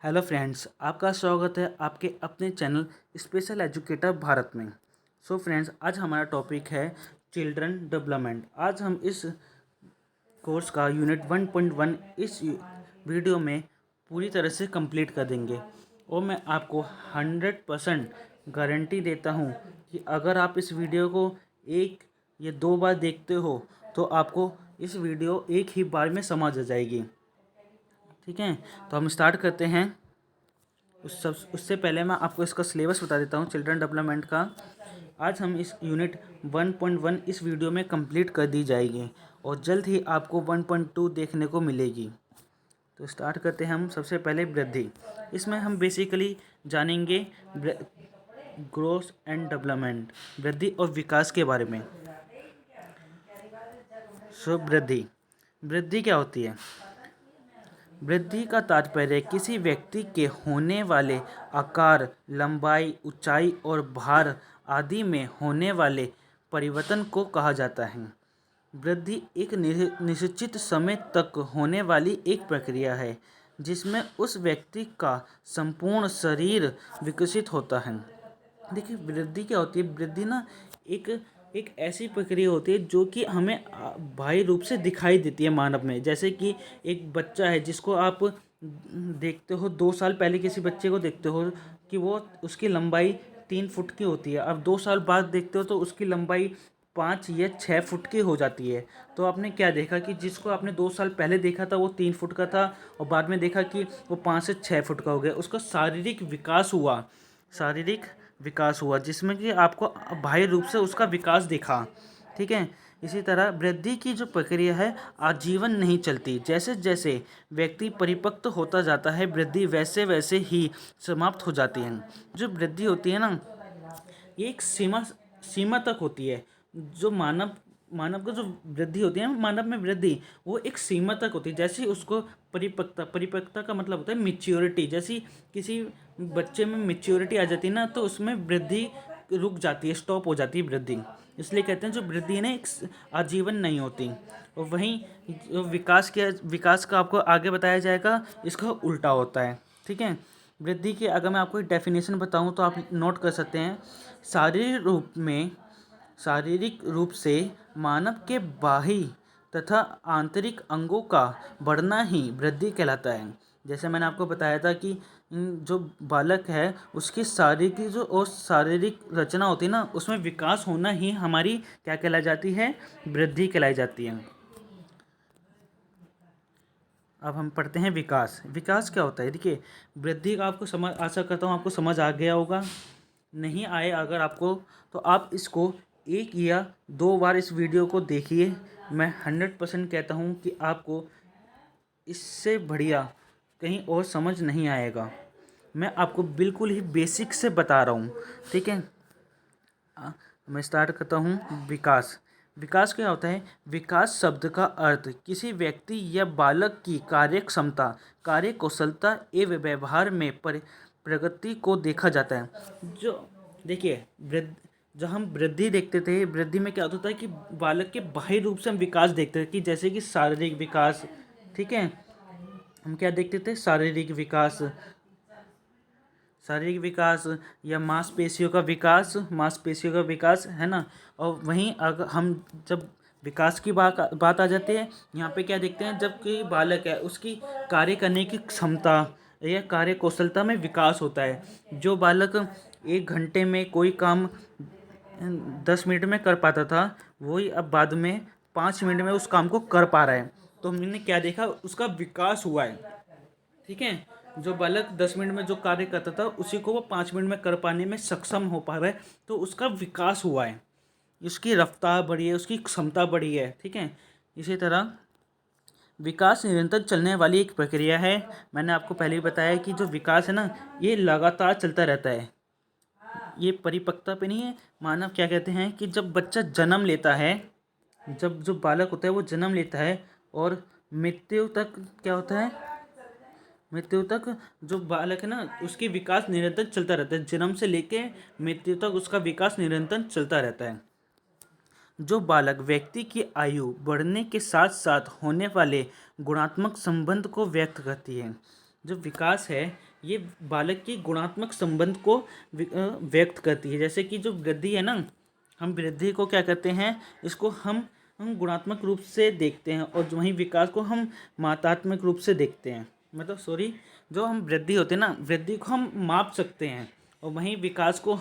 Hello friends, आपका स्वागत है आपके अपने चैनल स्पेशल एजुकेटर भारत में। सो फ्रेंड्स, आज हमारा टॉपिक है चिल्ड्रन डेवलपमेंट। आज हम इस कोर्स का यूनिट 1.1 इस वीडियो में पूरी तरह से कंप्लीट कर देंगे और मैं आपको 100% गारंटी देता हूँ कि अगर आप इस वीडियो को एक या दो बार देखते हो तो आपको इस वीडियो एक ही बार में समझ आ जाएगी। ठीक है, तो हम स्टार्ट करते हैं। उससे पहले मैं आपको इसका सिलेबस बता देता हूँ चिल्ड्रन डेवलपमेंट का। आज हम इस यूनिट 1.1 इस वीडियो में कंप्लीट कर दी जाएगी और जल्द ही आपको 1.2 देखने को मिलेगी। तो स्टार्ट करते हैं हम। सबसे पहले वृद्धि। इसमें हम बेसिकली जानेंगे ग्रोथ एंड डेवलपमेंट, वृद्धि और विकास के बारे में। वृद्धि वृद्धि क्या होती है? वृद्धि का तात्पर्य किसी व्यक्ति के होने वाले आकार, लंबाई, ऊंचाई और भार आदि में होने वाले परिवर्तन को कहा जाता है। वृद्धि एक निश्चित समय तक होने वाली एक प्रक्रिया है जिसमें उस व्यक्ति का संपूर्ण शरीर विकसित होता है। देखिए, वृद्धि क्या होती है? वृद्धि ना एक एक ऐसी प्रक्रिया होती है जो कि हमें बाह्य रूप से दिखाई देती है मानव में। जैसे कि एक बच्चा है जिसको आप देखते हो, 2 साल पहले किसी बच्चे को देखते हो कि वो उसकी लंबाई 3 फुट की होती है। अब 2 साल बाद देखते हो तो उसकी लंबाई 5 या 6 फुट की हो जाती है। तो आपने क्या देखा कि जिसको आपने 2 साल पहले देखा था वो 3 फुट का था और बाद में देखा कि वो 5 से 6 फुट का हो गया। उसका शारीरिक विकास हुआ जिसमें कि आपको बाह्य रूप से उसका विकास दिखा। ठीक है, इसी तरह वृद्धि की जो प्रक्रिया है आजीवन नहीं चलती। जैसे जैसे व्यक्ति परिपक्व होता जाता है वृद्धि वैसे वैसे ही समाप्त हो जाती है। जो वृद्धि होती है ना, ये एक सीमा सीमा तक होती है। जो मानव मानव का जो वृद्धि होती है, मानव में वृद्धि वो एक सीमा तक होती है। जैसे उसको परिपक्वता का मतलब होता है मेच्योरिटी। जैसी किसी बच्चे में मेच्योरिटी आ जाती है ना, तो उसमें वृद्धि रुक जाती है, स्टॉप हो जाती है वृद्धि। इसलिए कहते हैं जो वृद्धि है ना एक आजीवन नहीं होती। और वहीं जो विकास का आपको आगे बताया जाएगा, इसका उल्टा होता है। ठीक है, वृद्धि की अगर मैं आपको डेफिनेशन बताऊं तो आप नोट कर सकते हैं। शारीरिक रूप से मानव के बाह्य तथा आंतरिक अंगों का बढ़ना ही वृद्धि कहलाता है। जैसे मैंने आपको बताया था कि जो बालक है उसकी शारीरिक रचना होती है ना, उसमें विकास होना ही हमारी क्या कहलाई जाती है? वृद्धि कहलाई जाती है। अब हम पढ़ते हैं विकास। विकास क्या होता है? देखिए, वृद्धि का आपको समझ, आशा करता हूँ आपको समझ आ गया होगा। नहीं आए अगर आपको, तो आप इसको 1 या 2 बार इस वीडियो को देखिए। मैं 100% कहता हूँ कि आपको इससे बढ़िया कहीं और समझ नहीं आएगा। मैं आपको बिल्कुल ही बेसिक से बता रहा हूँ। ठीक है, मैं स्टार्ट करता हूँ। विकास विकास क्या होता है? विकास शब्द का अर्थ किसी व्यक्ति या बालक की कार्य क्षमता, कार्य कुशलता एवं व्यवहार में प्रगति को देखा जाता है। जो देखिए, जब हम वृद्धि देखते थे, वृद्धि में क्या होता है कि बालक के बाह्य रूप से हम विकास देखते थे कि जैसे कि शारीरिक विकास। ठीक है, हम क्या देखते थे? शारीरिक विकास या मांसपेशियों का विकास है ना। और वहीं अगर हम जब विकास की बात आ जाती है, यहाँ पे क्या देखते हैं? जबकि बालक है उसकी कार्य करने की क्षमता या कार्य कौशलता में विकास होता है। जो बालक 1 घंटे में कोई काम 10 मिनट में कर पाता था, वही अब बाद में 5 मिनट में उस काम को कर पा रहा है। तो हमने क्या देखा? उसका विकास हुआ है। ठीक है, जो बालक 10 मिनट में जो कार्य करता था उसी को वो 5 मिनट में कर पाने में सक्षम हो पा रहा है, तो उसका विकास हुआ है। उसकी रफ्तार बढ़ी है, उसकी क्षमता बढ़ी है। ठीक है, इसी तरह विकास निरंतर चलने वाली एक प्रक्रिया है। मैंने आपको पहले ही बताया कि जो विकास है ना, ये लगातार चलता रहता है। ये परिपक्वता पे नहीं है। मानव क्या कहते हैं कि जब बच्चा जन्म लेता है, जब जो बालक होता है वो जन्म लेता है और मृत्यु तक क्या होता है? मृत्यु तक जो बालक है ना उसकी विकास निरंतर चलता रहता है। जन्म से लेके मृत्यु तक उसका विकास निरंतर चलता रहता है। जो बालक व्यक्ति की आयु बढ़ने के साथ साथ होने वाले गुणात्मक संबंध को व्यक्त करती है। जो विकास है ये बालक की गुणात्मक संबंध को व्यक्त करती है। जैसे कि जो वृद्धि है ना, हम वृद्धि को क्या करते हैं, इसको हम गुणात्मक रूप से देखते हैं, और वहीं विकास को हम मात्रात्मक रूप से देखते हैं। मतलब सॉरी, जो हम वृद्धि होते हैं ना, वृद्धि को हम माप सकते हैं, और वहीं विकास को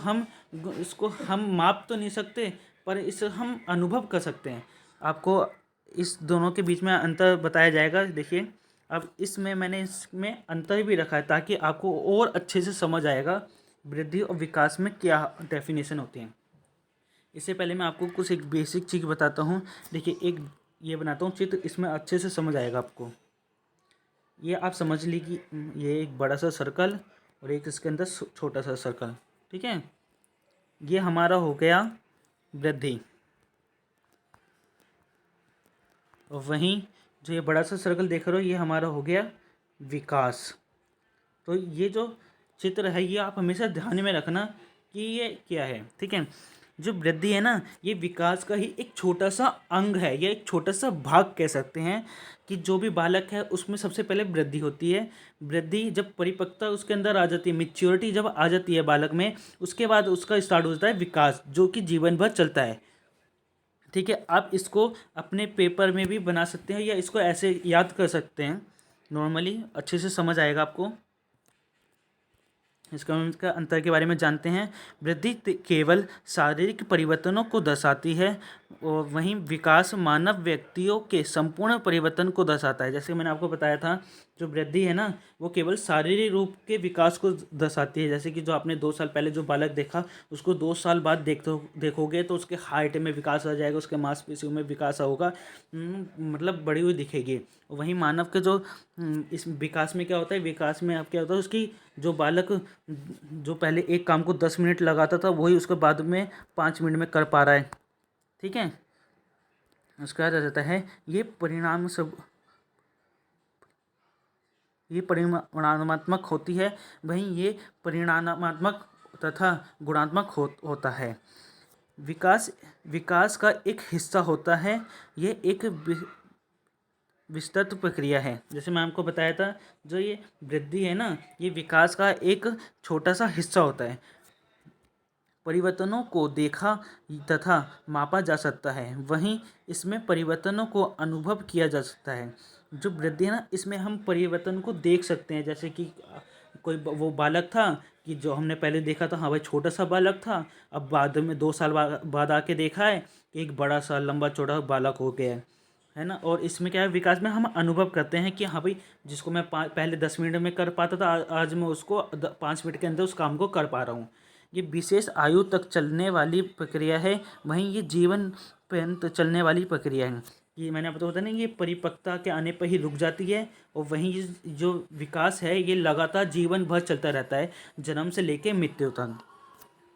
इसको हम माप तो नहीं सकते, पर इसे हम अनुभव कर सकते हैं। आपको इस दोनों के बीच में अंतर बताया जाएगा। देखिए, अब इसमें मैंने इसमें अंतर भी रखा है ताकि आपको और अच्छे से समझ आएगा वृद्धि और विकास में क्या डेफिनेशन होती है। इससे पहले मैं आपको कुछ एक बेसिक चीज़ बताता हूँ। देखिए, एक ये बनाता हूँ चित्र, इसमें अच्छे से समझ आएगा आपको। ये आप समझ लीजिए कि ये एक बड़ा सा सर्कल और एक इसके अंदर छोटा सा सर्कल, ठीक है। ये हमारा हो गया वृद्धि, और वहीं जो ये बड़ा सा सर्कल देख रहे हो, ये हमारा हो गया विकास। तो ये जो चित्र है, ये आप हमेशा ध्यान में रखना कि ये क्या है, ठीक है। जो वृद्धि है ना, ये विकास का ही एक छोटा सा अंग है, या एक छोटा सा भाग कह सकते हैं। कि जो भी बालक है उसमें सबसे पहले वृद्धि होती है। वृद्धि जब परिपक्वता उसके अंदर आ जाती है, मेच्योरिटी जब आ जाती है बालक में, उसके बाद उसका स्टार्ट होता है विकास, जो कि जीवन भर चलता है, ठीक है। आप इसको अपने पेपर में भी बना सकते हैं, या इसको ऐसे याद कर सकते हैं, नॉर्मली अच्छे से समझ आएगा आपको। इसका अंतर के बारे में जानते हैं। वृद्धि केवल शारीरिक परिवर्तनों को दर्शाती है, और वहीं विकास मानव व्यक्तियों के संपूर्ण परिवर्तन को दर्शाता है। जैसे मैंने आपको बताया था, जो वृद्धि है ना, वो केवल शारीरिक रूप के विकास को दर्शाती है। जैसे कि जो आपने 2 साल पहले जो बालक देखा, उसको 2 साल बाद देखोगे तो उसके हाइट में विकास आ जाएगा, उसके मांसपेशियों में विकास होगा, मतलब बड़ी हुई दिखेगी। वहीं मानव के जो इस विकास में क्या होता है, विकास में आप क्या होता है, उसकी जो बालक जो पहले एक काम को 10 मिनट लगाता था, वही उसके बाद में 5 मिनट में कर पा रहा है, ठीक है। उसका क्या रहता है, ये परिमाणात्मक होती है, वहीं ये परिमाणात्मक तथा गुणात्मक होता है। विकास विकास का एक हिस्सा होता है। ये एक विस्तृत प्रक्रिया है। जैसे मैं आपको बताया था, जो ये वृद्धि है ना, ये विकास का एक छोटा सा हिस्सा होता है। परिवर्तनों को देखा तथा मापा जा सकता है, वहीं इसमें परिवर्तनों को अनुभव किया जा सकता है। जो वृद्धि है ना, इसमें हम परिवर्तन को देख सकते हैं। जैसे कि कोई वो बालक था कि जो हमने पहले देखा था, हाँ भाई छोटा सा बालक था, अब बाद में 2 साल बाद आके देखा है कि एक बड़ा सा लंबा चौड़ा बालक हो गया है ना। और इसमें क्या है, विकास में हम अनुभव करते हैं कि हाँ भाई, जिसको मैं पहले 10 मिनट में कर पाता था, आज मैं उसको 5 मिनट के अंदर उस काम को कर पा रहा हूँ। ये विशेष आयु तक चलने वाली प्रक्रिया है, वहीं ये जीवन पर्यंत चलने वाली प्रक्रिया है। ये मैंने आपको बताया ना, ये परिपक्वता के आने पर ही रुक जाती है, और वहीं ये जो विकास है, ये लगातार जीवन भर चलता रहता है, जन्म से लेकर मृत्यु तक।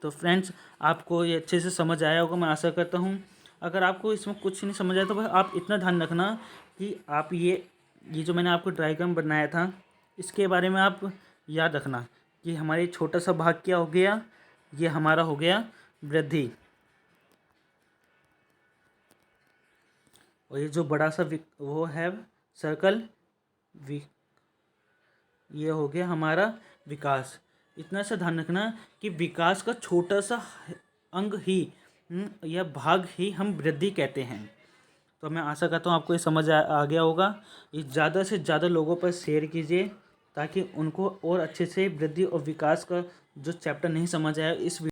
तो फ्रेंड्स, आपको ये अच्छे से समझ आया होगा, मैं आशा करता हूँ। अगर आपको इसमें कुछ नहीं समझ आया तो बस आप इतना ध्यान रखना कि आप ये जो मैंने आपको डायग्राम बनाया था, इसके बारे में आप याद रखना कि हमारे छोटा सा भाग क्या हो गया, ये हमारा हो गया वृद्धि, और ये जो बड़ा सा वो है सर्कल, ये हो गया हमारा विकास। इतना सा ध्यान रखना कि विकास का छोटा सा अंग ही या भाग ही हम वृद्धि कहते हैं। तो मैं आशा करता हूँ आपको ये समझ आ गया होगा। ये ज़्यादा से ज़्यादा लोगों पर शेयर कीजिए, ताकि उनको और अच्छे से वृद्धि और विकास का जो चैप्टर नहीं समझ आया, इस